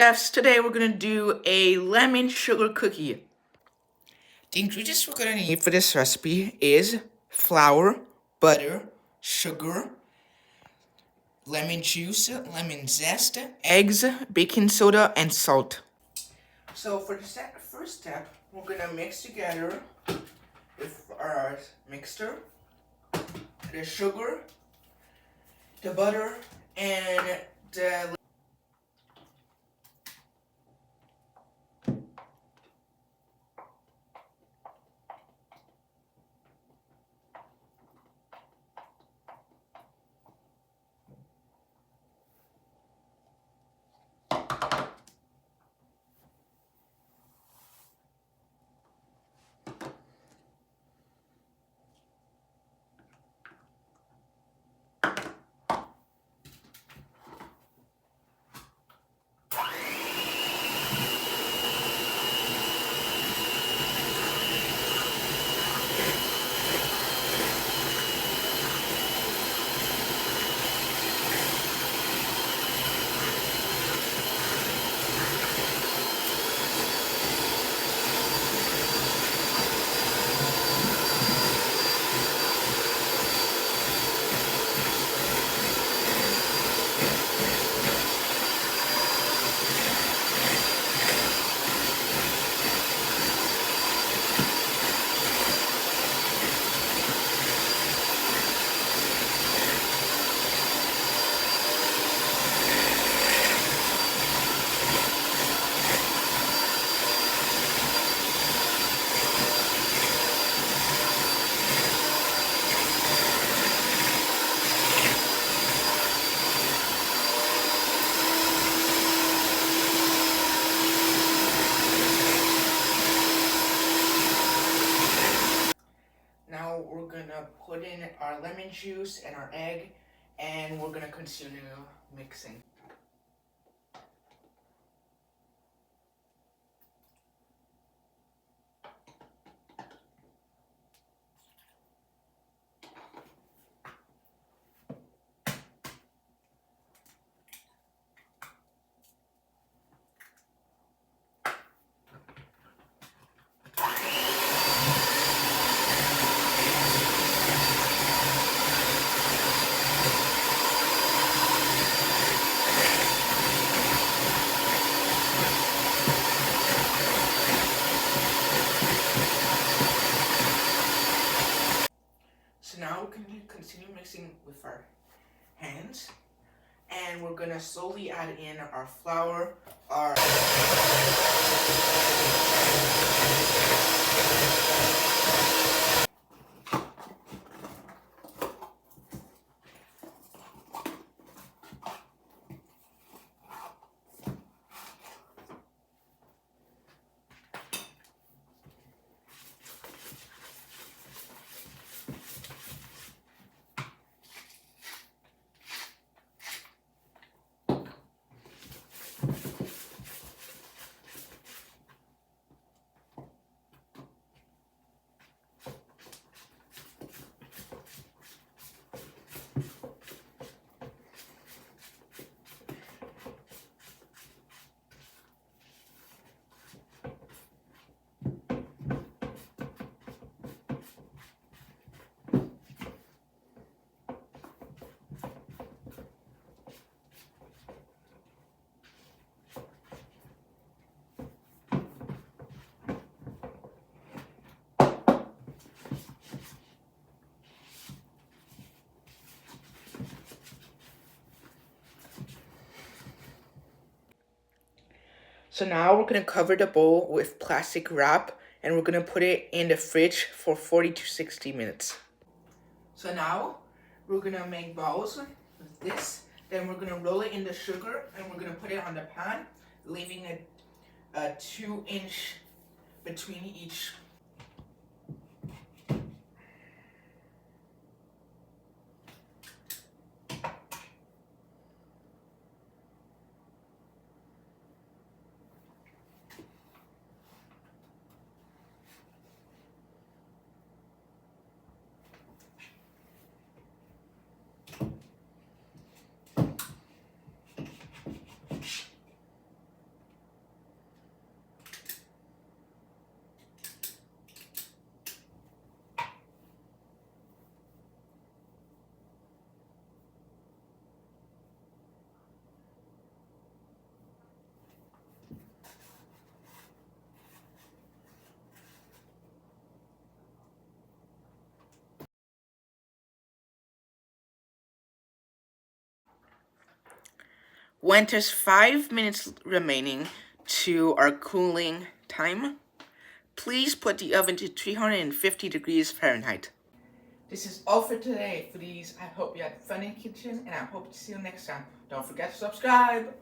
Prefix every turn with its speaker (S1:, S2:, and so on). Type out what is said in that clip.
S1: chefs. Today we're gonna do a lemon sugar cookie. The ingredients we're gonna need for this recipe is flour, butter, sugar, lemon juice, lemon zest, eggs, baking soda, and salt. So for the first step, we're gonna mix together with our mixture the sugar, the butter, and the Now we're gonna put in our lemon juice and our egg, and we're gonna continue mixing. So now we can continue mixing with our hands, and we're gonna slowly add in our flour, our So now we're gonna cover the bowl with plastic wrap, and we're gonna put it in the fridge for 40 to 60 minutes. So now we're gonna make balls with this. Then we're gonna roll it in the sugar, and we're gonna put it on the pan, leaving a 2-inch between each. When there's 5 minutes remaining to our cooling time, please put the oven to 350 degrees Fahrenheit. This is all for today, foodies. I hope you had fun in the kitchen, and I hope to see you next time. Don't forget to subscribe.